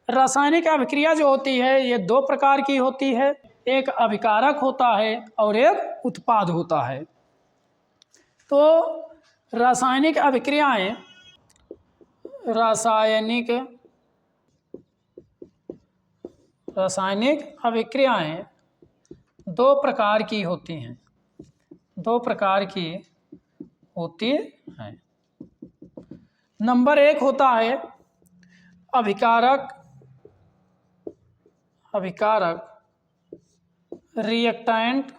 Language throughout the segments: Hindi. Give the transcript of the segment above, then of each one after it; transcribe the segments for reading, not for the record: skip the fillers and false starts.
रासायनिक अभिक्रिया जो होती है ये दो प्रकार की होती है, एक अभिकारक होता है और एक उत्पाद होता है। तो रासायनिक अभिक्रियाएं दो प्रकार की होती हैं, नंबर एक होता है अभिकारक रिएक्टेंट,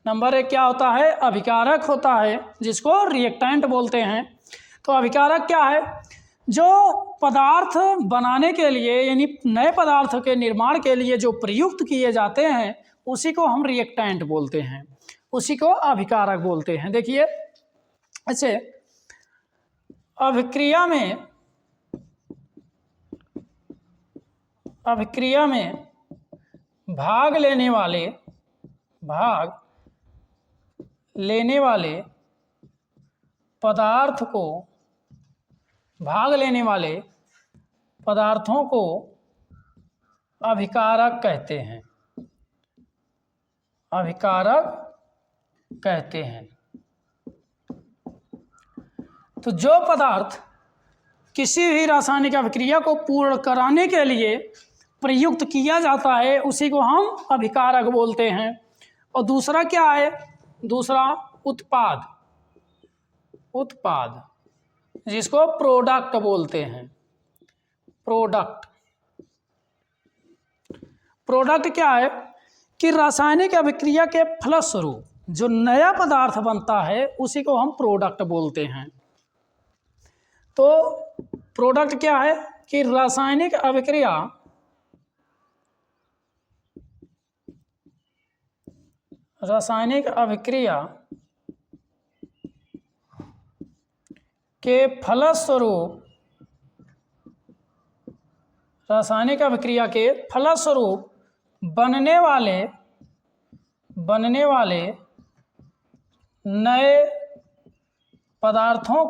नंबर एक क्या होता है, अभिकारक होता है जिसको रिएक्टेंट बोलते हैं। तो अभिकारक क्या है, जो पदार्थ बनाने के लिए यानी नए पदार्थ के निर्माण के लिए जो प्रयुक्त किए जाते हैं उसी को हम रिएक्टेंट बोलते हैं, उसी को अभिकारक बोलते हैं। देखिए ऐसे अभिक्रिया में भाग लेने वाले पदार्थों को अभिकारक कहते हैं। तो जो पदार्थ किसी भी रासायनिक अभिक्रिया को पूर्ण कराने के लिए प्रयुक्त किया जाता है उसी को हम अभिकारक बोलते हैं। और दूसरा क्या है, दूसरा उत्पाद जिसको प्रोडक्ट बोलते हैं। प्रोडक्ट क्या है कि रासायनिक अभिक्रिया के फलस्वरूप जो नया पदार्थ बनता है उसी को हम प्रोडक्ट बोलते हैं। तो प्रोडक्ट क्या है कि रासायनिक अभिक्रिया के फलस्वरूप बनने वाले नए पदार्थों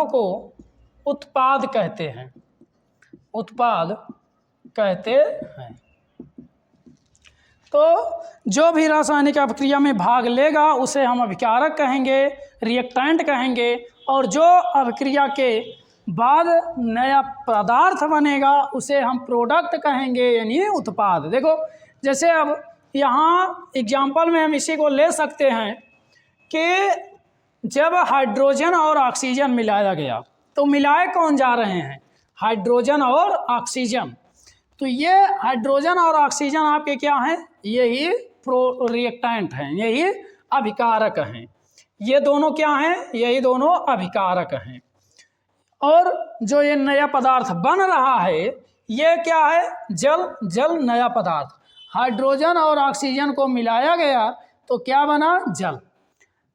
को उत्पाद कहते हैं। तो जो भी रासायनिक अभिक्रिया में भाग लेगा उसे हम अभिकारक कहेंगे, रिएक्टेंट कहेंगे, और जो अभिक्रिया के बाद नया पदार्थ बनेगा उसे हम प्रोडक्ट कहेंगे यानी उत्पाद। देखो जैसे अब यहाँ एग्जाम्पल में हम इसी को ले सकते हैं कि जब हाइड्रोजन और ऑक्सीजन मिलाया गया तो मिलाए कौन जा रहे हैं, हाइड्रोजन और ऑक्सीजन। तो ये हाइड्रोजन और ऑक्सीजन आपके क्या हैं, यही रिएक्टेंट हैं, यही अभिकारक हैं। ये दोनों क्या हैं, यही दोनों अभिकारक हैं। और जो ये नया पदार्थ बन रहा है ये क्या है, जल नया पदार्थ। हाइड्रोजन और ऑक्सीजन को मिलाया गया तो क्या बना, जल।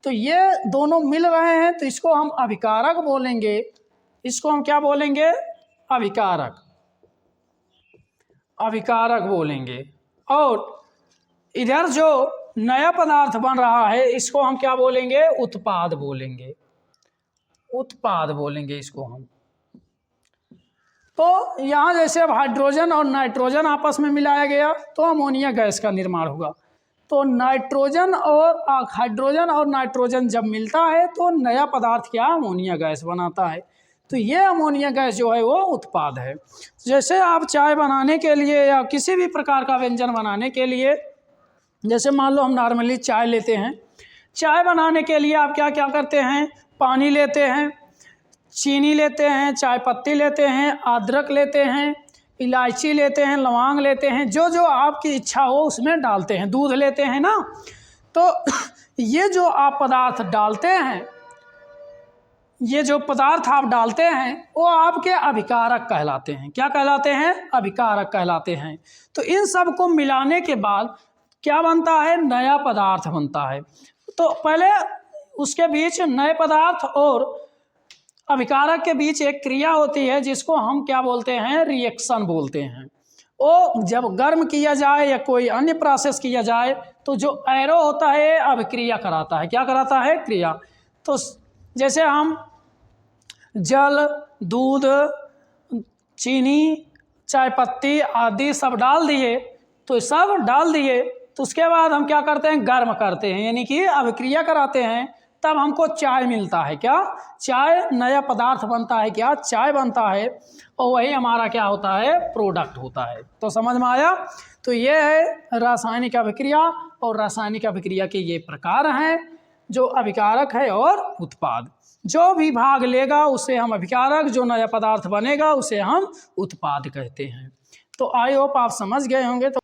तो ये दोनों मिल रहे हैं तो इसको हम अभिकारक बोलेंगे। इसको हम क्या बोलेंगे, अभिकारक बोलेंगे। और इधर जो नया पदार्थ बन रहा है इसको हम क्या बोलेंगे, उत्पाद बोलेंगे इसको हम। तो यहाँ जैसे अब हाइड्रोजन और नाइट्रोजन आपस में मिलाया गया तो अमोनिया गैस का निर्माण हुआ। तो हाइड्रोजन और नाइट्रोजन जब मिलता है तो नया पदार्थ क्या, अमोनिया गैस बनाता है। तो ये अमोनिया गैस जो है वो उत्पाद है। जैसे आप चाय बनाने के लिए या किसी भी प्रकार का व्यंजन बनाने के लिए, जैसे मान लो हम नॉर्मली चाय लेते हैं, चाय बनाने के लिए आप क्या क्या करते हैं, पानी लेते हैं, चीनी लेते हैं, चाय पत्ती लेते हैं, अदरक लेते हैं, इलायची लेते हैं, लौंग लेते हैं, जो जो आपकी इच्छा हो उसमें डालते हैं, दूध लेते हैं ना। तो ये जो आप पदार्थ डालते हैं, ये जो पदार्थ आप डालते हैं वो आपके अभिकारक कहलाते हैं। क्या कहलाते हैं, अभिकारक कहलाते हैं। तो इन सब को मिलाने के बाद क्या बनता है, नया पदार्थ बनता है। तो पहले उसके बीच नए पदार्थ और अभिकारक के बीच एक क्रिया होती है जिसको हम क्या बोलते हैं, रिएक्शन बोलते हैं। वो जब गर्म किया जाए या कोई अन्य प्रोसेस किया जाए तो जो एरो होता है अभिक्रिया कराता है। क्या कराता है? क्रिया। तो जैसे हम जल, दूध, चीनी, चाय पत्ती आदि सब डाल दिए, तो सब डाल दिए तो उसके बाद हम क्या करते हैं? गर्म करते हैं, यानी कि अभिक्रिया कराते हैं, तब हमको चाय मिलता है। क्या? चाय, नया पदार्थ बनता है। क्या? चाय बनता है, और वही हमारा क्या होता है? प्रोडक्ट होता है। तो समझ में आया? तो ये है रासायनिक अभिक्रिया, और रासायनिक अभिक्रिया के ये प्रकार हैं, जो अभिकारक है और उत्पाद। जो भी भाग लेगा उसे हम अभिकारक, जो नया पदार्थ बनेगा उसे हम उत्पाद कहते हैं। तो आई होप आप समझ गए होंगे। तो